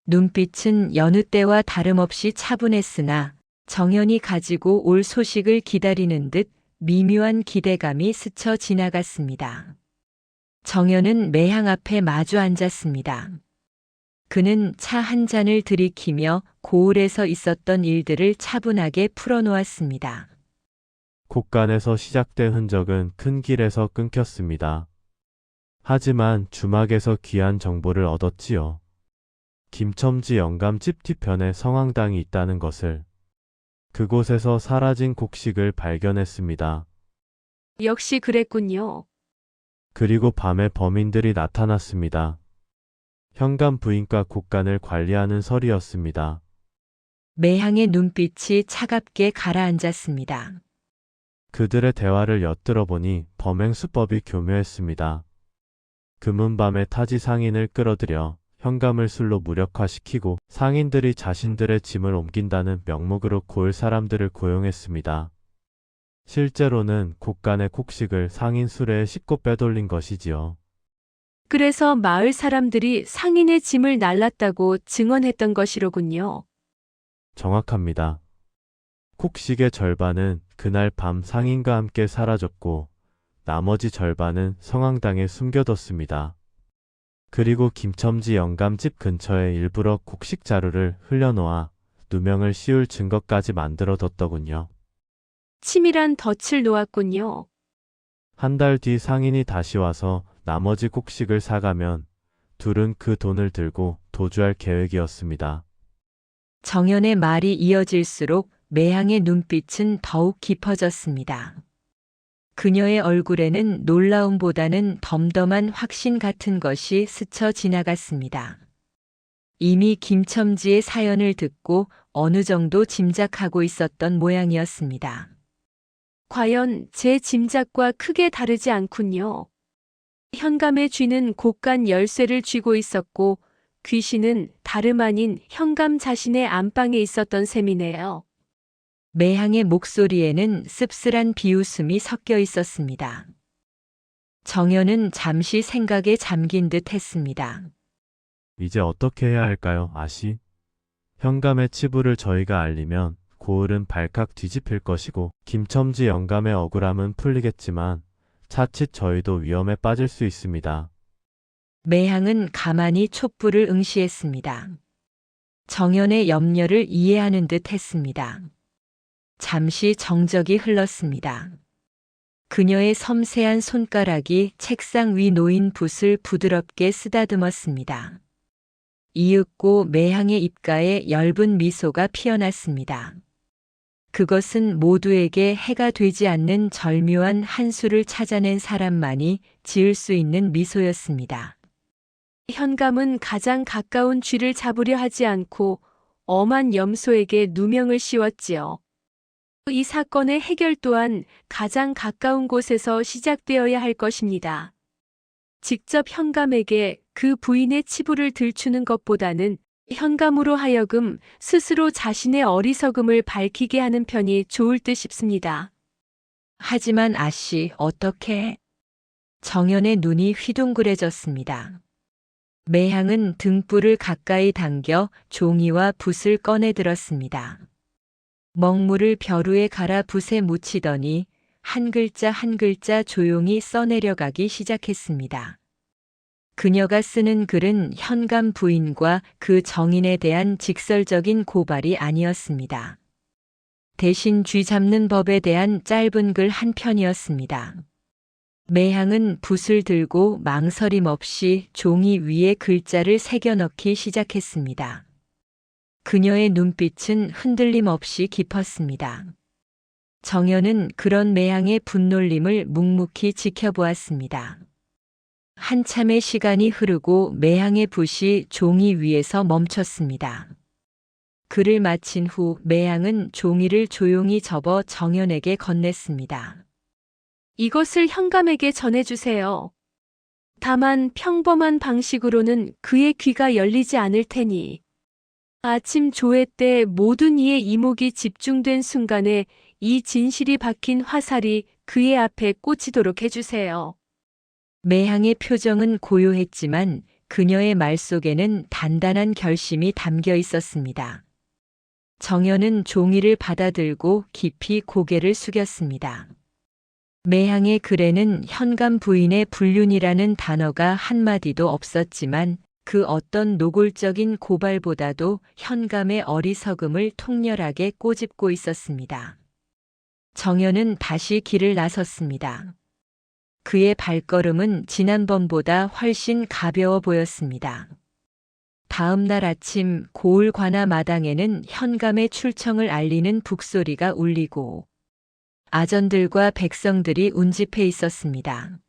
눈빛은 여느 때와 다름없이 차분했으나 정연이 가지고 올 소식을 기다리는 듯 미묘한 기대감이 스쳐 지나갔습니다. 정연은 매향 앞에 마주 앉았습니다. 그는 차 한 잔을 들이키며 고을에서 있었던 일들을 차분하게 풀어놓았습니다. 곡간에서 시작된 흔적은 큰 길에서 끊겼습니다. 하지만 주막에서 귀한 정보를 얻었지요. 김첨지 영감집 뒤편에 성황당이 있다는 것을. 그곳에서 사라진 곡식을 발견했습니다. 역시 그랬군요. 그리고 밤에 범인들이 나타났습니다. 현감 부인과 곡간을 관리하는 설이었습니다. 매향의 눈빛이 차갑게 가라앉았습니다. 그들의 대화를 엿들어 보니 범행 수법이 교묘했습니다. 금은밤에 타지 상인을 끌어들여 현감을 술로 무력화시키고 상인들이 자신들의 짐을 옮긴다는 명목으로 고을 사람들을 고용했습니다. 실제로는 곡간의 곡식을 상인 수레에 싣고 빼돌린 것이지요. 그래서 마을 사람들이 상인의 짐을 날랐다고 증언했던 것이로군요. 정확합니다. 곡식의 절반은 그날 밤 상인과 함께 사라졌고 나머지 절반은 성황당에 숨겨뒀습니다. 그리고 김첨지 영감집 근처에 일부러 곡식 자루를 흘려놓아 누명을 씌울 증거까지 만들어뒀더군요. 치밀한 덫을 놓았군요. 한 달 뒤 상인이 다시 와서 나머지 곡식을 사가면 둘은 그 돈을 들고 도주할 계획이었습니다. 정연의 말이 이어질수록 매향의 눈빛은 더욱 깊어졌습니다. 그녀의 얼굴에는 놀라움보다는 덤덤한 확신 같은 것이 스쳐 지나갔습니다. 이미 김첨지의 사연을 듣고 어느 정도 짐작하고 있었던 모양이었습니다. 과연 제 짐작과 크게 다르지 않군요. 현감의 쥐는 곳간 열쇠를 쥐고 있었고 귀신은 다름 아닌 현감 자신의 안방에 있었던 셈이네요. 매향의 목소리에는 씁쓸한 비웃음이 섞여 있었습니다. 정연은 잠시 생각에 잠긴 듯 했습니다. 이제 어떻게 해야 할까요, 아씨? 현감의 치부를 저희가 알리면 고을은 발칵 뒤집힐 것이고 김첨지 영감의 억울함은 풀리겠지만 자칫 저희도 위험에 빠질 수 있습니다. 매향은 가만히 촛불을 응시했습니다. 정연의 염려를 이해하는 듯 했습니다. 잠시 정적이 흘렀습니다. 그녀의 섬세한 손가락이 책상 위 놓인 붓을 부드럽게 쓰다듬었습니다. 이윽고 매향의 입가에 엷은 미소가 피어났습니다. 그것은 모두에게 해가 되지 않는 절묘한 한수를 찾아낸 사람만이 지을 수 있는 미소였습니다. 현감은 가장 가까운 쥐를 잡으려 하지 않고 엄한 염소에게 누명을 씌웠지요. 이 사건의 해결 또한 가장 가까운 곳에서 시작되어야 할 것입니다. 직접 현감에게 그 부인의 치부를 들추는 것보다는 현감으로 하여금 스스로 자신의 어리석음을 밝히게 하는 편이 좋을 듯 싶습니다. 하지만 아씨, 어떻게? 정연의 눈이 휘둥그레졌습니다. 매향은 등불을 가까이 당겨 종이와 붓을 꺼내 들었습니다. 먹물을 벼루에 갈아 붓에 묻히더니 한 글자 한 글자 조용히 써내려가기 시작했습니다. 그녀가 쓰는 글은 현감 부인과 그 정인에 대한 직설적인 고발이 아니었습니다. 대신 쥐 잡는 법에 대한 짧은 글 한 편이었습니다. 매향은 붓을 들고 망설임 없이 종이 위에 글자를 새겨 넣기 시작했습니다. 그녀의 눈빛은 흔들림 없이 깊었습니다. 정연은 그런 매향의 분놀림을 묵묵히 지켜보았습니다. 한참의 시간이 흐르고 매향의 붓이 종이 위에서 멈췄습니다. 글을 마친 후 매향은 종이를 조용히 접어 정연에게 건넸습니다. 이것을 현감에게 전해주세요. 다만 평범한 방식으로는 그의 귀가 열리지 않을 테니 아침 조회 때 모든 이의 이목이 집중된 순간에 이 진실이 박힌 화살이 그의 앞에 꽂히도록 해주세요. 매향의 표정은 고요했지만 그녀의 말 속에는 단단한 결심이 담겨 있었습니다. 정연은 종이를 받아들고 깊이 고개를 숙였습니다. 매향의 글에는 현감 부인의 불륜이라는 단어가 한마디도 없었지만 그 어떤 노골적인 고발보다도 현감의 어리석음을 통렬하게 꼬집고 있었습니다. 정연은 다시 길을 나섰습니다. 그의 발걸음은 지난번보다 훨씬 가벼워 보였습니다. 다음 날 아침 고을 관아 마당에는 현감의 출청을 알리는 북소리가 울리고 아전들과 백성들이 운집해 있었습니다.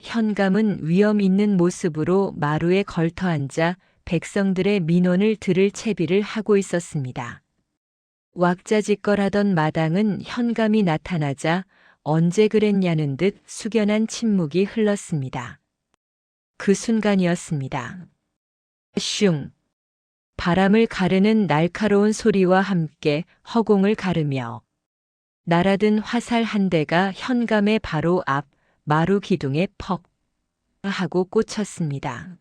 현감은 위험 있는 모습으로 마루에 걸터 앉아 백성들의 민원을 들을 채비를 하고 있었습니다. 왁자지껄하던 마당은 현감이 나타나자 언제 그랬냐는 듯 숙연한 침묵이 흘렀습니다. 그 순간이었습니다. 슝! 바람을 가르는 날카로운 소리와 함께 허공을 가르며 날아든 화살 한 대가 현감의 바로 앞 마루 기둥에 퍽 하고 꽂혔습니다.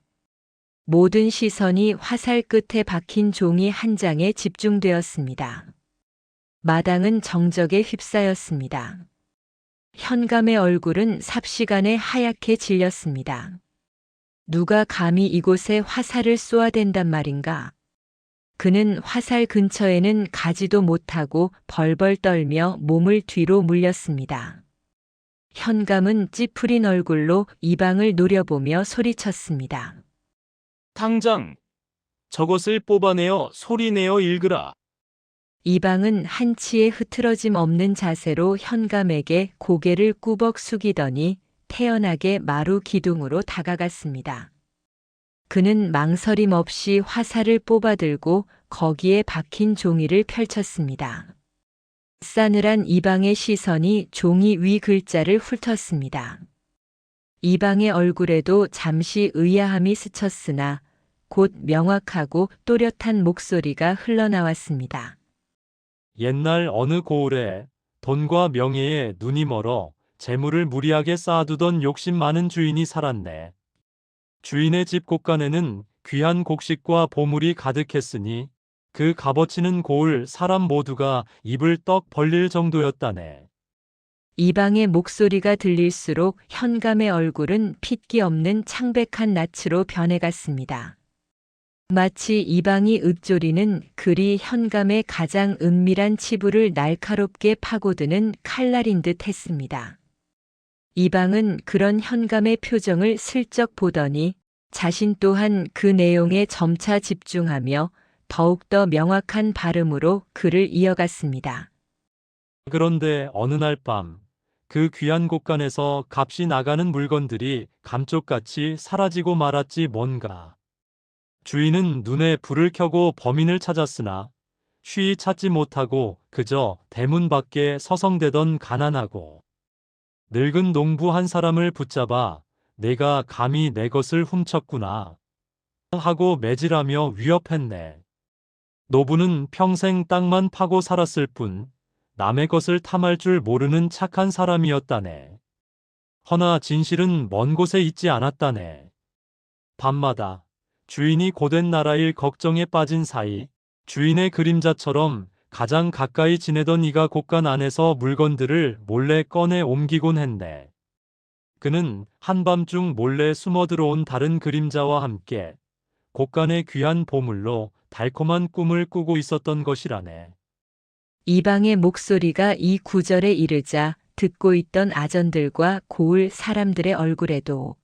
모든 시선이 화살 끝에 박힌 종이 한 장에 집중되었습니다. 마당은 정적에 휩싸였습니다. 현감의 얼굴은 삽시간에 하얗게 질렸습니다. 누가 감히 이곳에 화살을 쏘아댄단 말인가? 그는 화살 근처에는 가지도 못하고 벌벌 떨며 몸을 뒤로 물렸습니다. 현감은 찌푸린 얼굴로 이방을 노려보며 소리쳤습니다. 당장 저것을 뽑아내어 소리내어 읽으라. 이방은 한치의 흐트러짐 없는 자세로 현감에게 고개를 꾸벅 숙이더니 태연하게 마루 기둥으로 다가갔습니다. 그는 망설임 없이 화살을 뽑아들고 거기에 박힌 종이를 펼쳤습니다. 싸늘한 이방의 시선이 종이 위 글자를 훑었습니다. 이방의 얼굴에도 잠시 의아함이 스쳤으나 곧 명확하고 또렷한 목소리가 흘러나왔습니다. 옛날 어느 고을에 돈과 명예에 눈이 멀어 재물을 무리하게 쌓아두던 욕심 많은 주인이 살았네. 주인의 집 곳간에는 귀한 곡식과 보물이 가득했으니 그 값어치는 고을 사람 모두가 입을 떡 벌릴 정도였다네. 이방의 목소리가 들릴수록 현감의 얼굴은 핏기 없는 창백한 낯으로 변해갔습니다. 마치 이방이 읊조리는 글이 현감의 가장 은밀한 치부를 날카롭게 파고드는 칼날인 듯 했습니다. 이방은 그런 현감의 표정을 슬쩍 보더니 자신 또한 그 내용에 점차 집중하며 더욱더 명확한 발음으로 글을 이어갔습니다. 그런데 어느 날 밤, 그 귀한 곳간에서 값이 나가는 물건들이 감쪽같이 사라지고 말았지 뭔가. 주인은 눈에 불을 켜고 범인을 찾았으나 쉬이 찾지 못하고 그저 대문 밖에 서성대던 가난하고 늙은 농부 한 사람을 붙잡아 내가 감히 내 것을 훔쳤구나 하고 매질하며 위협했네. 노부는 평생 땅만 파고 살았을 뿐 남의 것을 탐할 줄 모르는 착한 사람이었다네. 허나 진실은 먼 곳에 있지 않았다네. 밤마다 주인이 고된 나라일 걱정에 빠진 사이 주인의 그림자처럼 가장 가까이 지내던 이가 곳간 안에서 물건들을 몰래 꺼내 옮기곤 했네. 그는 한밤중 몰래 숨어 들어온 다른 그림자와 함께 곳간의 귀한 보물로 달콤한 꿈을 꾸고 있었던 것이라네. 이방의 목소리가 이 구절에 이르자 듣고 있던 아전들과 고을 사람들의 얼굴에도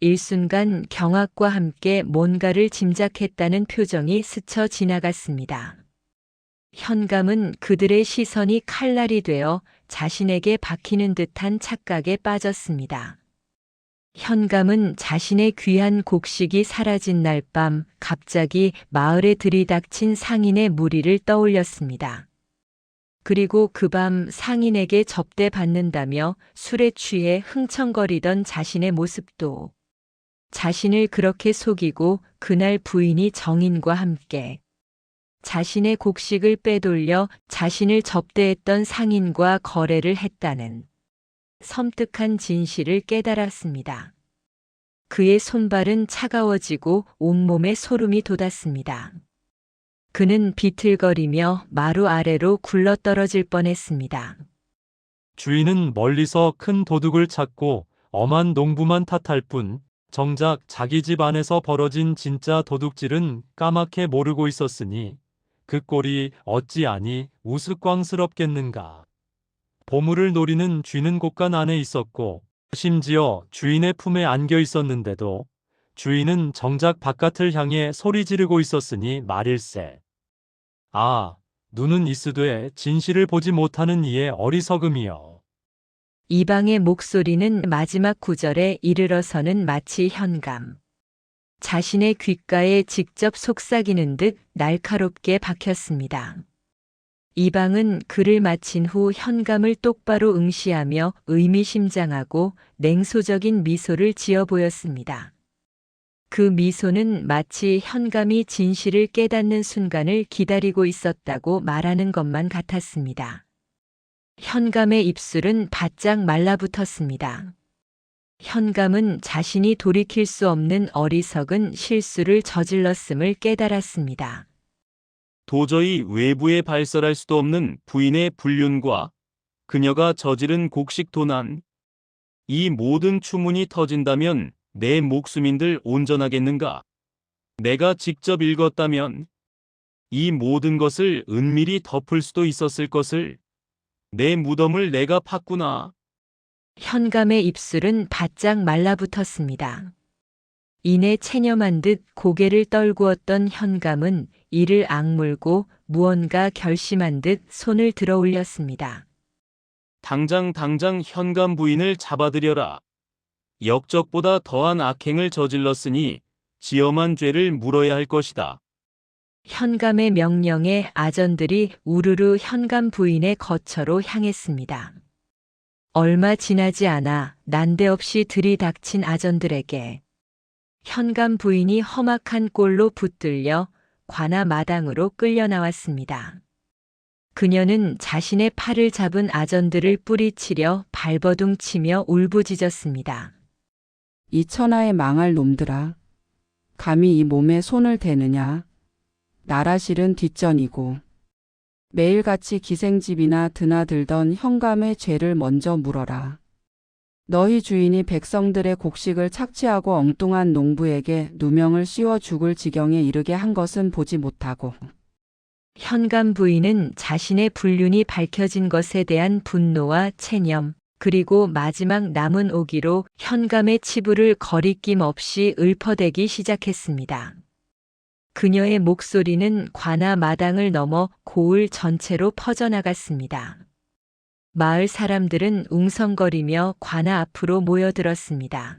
일순간 경악과 함께 뭔가를 짐작했다는 표정이 스쳐 지나갔습니다. 현감은 그들의 시선이 칼날이 되어 자신에게 박히는 듯한 착각에 빠졌습니다. 현감은 자신의 귀한 곡식이 사라진 날 밤 갑자기 마을에 들이닥친 상인의 무리를 떠올렸습니다. 그리고 그 밤 상인에게 접대받는다며 술에 취해 흥청거리던 자신의 모습도 자신을 그렇게 속이고 그날 부인이 정인과 함께 자신의 곡식을 빼돌려 자신을 접대했던 상인과 거래를 했다는 섬뜩한 진실을 깨달았습니다. 그의 손발은 차가워지고 온몸에 소름이 돋았습니다. 그는 비틀거리며 마루 아래로 굴러떨어질 뻔했습니다. 주인은 멀리서 큰 도둑을 찾고 엄한 농부만 탓할 뿐 정작 자기 집 안에서 벌어진 진짜 도둑질은 까맣게 모르고 있었으니 그 꼴이 어찌하니 우스꽝스럽겠는가. 보물을 노리는 쥐는 곳간 안에 있었고 심지어 주인의 품에 안겨 있었는데도 주인은 정작 바깥을 향해 소리 지르고 있었으니 말일세. 아, 눈은 있으되 진실을 보지 못하는 이의 어리석음이여. 이방의 목소리는 마지막 구절에 이르러서는 마치 현감. 자신의 귓가에 직접 속삭이는 듯 날카롭게 박혔습니다. 이방은 글을 마친 후 현감을 똑바로 응시하며 의미심장하고 냉소적인 미소를 지어 보였습니다. 그 미소는 마치 현감이 진실을 깨닫는 순간을 기다리고 있었다고 말하는 것만 같았습니다. 현감의 입술은 바짝 말라붙었습니다. 현감은 자신이 돌이킬 수 없는 어리석은 실수를 저질렀음을 깨달았습니다. 도저히 외부에 발설할 수도 없는 부인의 불륜과 그녀가 저지른 곡식 도난, 이 모든 추문이 터진다면 내 목숨인들 온전하겠는가? 내가 직접 읽었다면 이 모든 것을 은밀히 덮을 수도 있었을 것을. 내 무덤을 내가 팠구나. 현감의 입술은 바짝 말라붙었습니다. 이내 체념한 듯 고개를 떨구었던 현감은 이를 악물고 무언가 결심한 듯 손을 들어 올렸습니다. 당장 현감 부인을 잡아들여라. 역적보다 더한 악행을 저질렀으니 지엄한 죄를 물어야 할 것이다. 현감의 명령에 아전들이 우르르 현감 부인의 거처로 향했습니다. 얼마 지나지 않아 난데없이 들이닥친 아전들에게 현감 부인이 험악한 꼴로 붙들려 관아 마당으로 끌려 나왔습니다. 그녀는 자신의 팔을 잡은 아전들을 뿌리치려 발버둥치며 울부짖었습니다. 이 천하의 망할 놈들아. 감히 이 몸에 손을 대느냐. 나라 실은 뒷전이고 매일같이 기생집이나 드나들던 현감의 죄를 먼저 물어라. 너희 주인이 백성들의 곡식을 착취하고 엉뚱한 농부에게 누명을 씌워 죽을 지경에 이르게 한 것은 보지 못하고 현감 부인은 자신의 불륜이 밝혀진 것에 대한 분노와 체념, 그리고 마지막 남은 오기로 현감의 치부를 거리낌 없이 읊어대기 시작했습니다. 그녀의 목소리는 관아 마당을 넘어 고을 전체로 퍼져나갔습니다. 마을 사람들은 웅성거리며 관아 앞으로 모여들었습니다.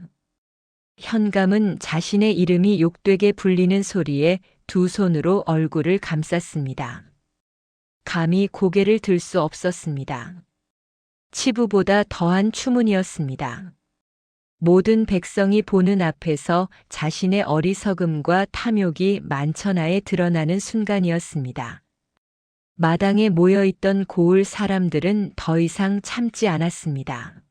현감은 자신의 이름이 욕되게 불리는 소리에 두 손으로 얼굴을 감쌌습니다. 감히 고개를 들 수 없었습니다. 치부보다 더한 추문이었습니다. 모든 백성이 보는 앞에서 자신의 어리석음과 탐욕이 만천하에 드러나는 순간이었습니다. 마당에 모여있던 고을 사람들은 더 이상 참지 않았습니다.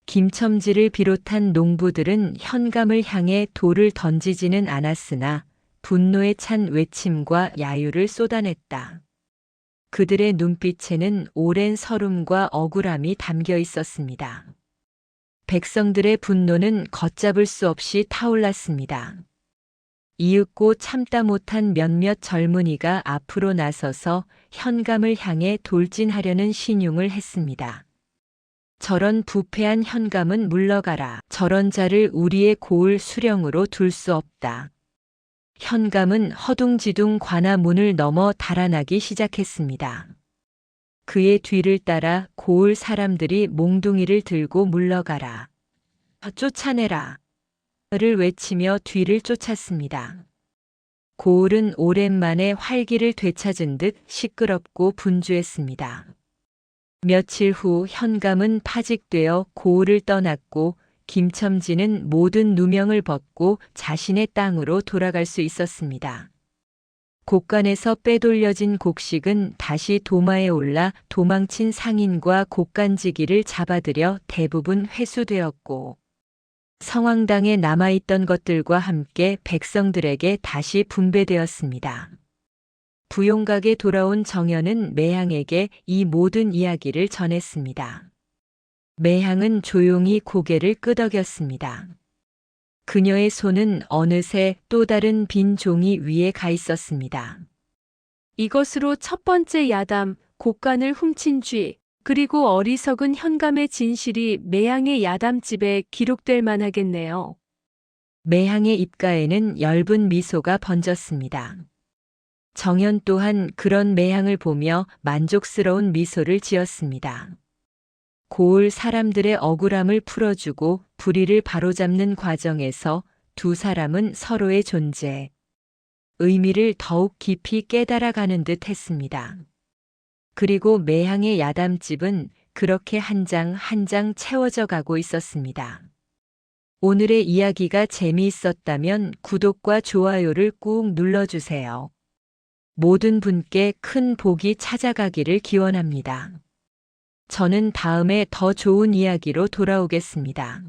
김첨지를 비롯한 농부들은 현감을 향해 돌을 던지지는 않았으나 분노에 찬 외침과 야유를 쏟아냈다. 그들의 눈빛에는 오랜 서름과 억울함이 담겨 있었습니다. 백성들의 분노는 걷잡을 수 없이 타올랐습니다. 이윽고 참다 못한 몇몇 젊은이가 앞으로 나서서 현감을 향해 돌진하려는 신용을 했습니다. 저런 부패한 현감은 물러가라. 저런 자를 우리의 고을 수령으로 둘 수 없다. 현감은 허둥지둥 관아 문을 넘어 달아나기 시작했습니다. 그의 뒤를 따라 고을 사람들이 몽둥이를 들고 물러가라. 쫓아내라. 를 외치며 뒤를 쫓았습니다. 고을은 오랜만에 활기를 되찾은 듯 시끄럽고 분주했습니다. 며칠 후 현감은 파직되어 고을을 떠났고 김첨지는 모든 누명을 벗고 자신의 땅으로 돌아갈 수 있었습니다. 곡간에서 빼돌려진 곡식은 다시 도마에 올라 도망친 상인과 곡간지기를 잡아들여 대부분 회수되었고 성황당에 남아있던 것들과 함께 백성들에게 다시 분배되었습니다. 부용각에 돌아온 정연은 매향에게 이 모든 이야기를 전했습니다. 매향은 조용히 고개를 끄덕였습니다. 그녀의 손은 어느새 또 다른 빈 종이 위에 가 있었습니다. 이것으로 첫 번째 야담, 곡간을 훔친 쥐, 그리고 어리석은 현감의 진실이 매향의 야담집에 기록될 만하겠네요. 매향의 입가에는 엷은 미소가 번졌습니다. 정연 또한 그런 매향을 보며 만족스러운 미소를 지었습니다. 고을 사람들의 억울함을 풀어주고 불의를 바로잡는 과정에서 두 사람은 서로의 존재, 의미를 더욱 깊이 깨달아가는 듯 했습니다. 그리고 매향의 야담집은 그렇게 한 장 한 장 채워져 가고 있었습니다. 오늘의 이야기가 재미있었다면 구독과 좋아요를 꾹 눌러주세요. 모든 분께 큰 복이 찾아가기를 기원합니다. 저는 다음에 더 좋은 이야기로 돌아오겠습니다.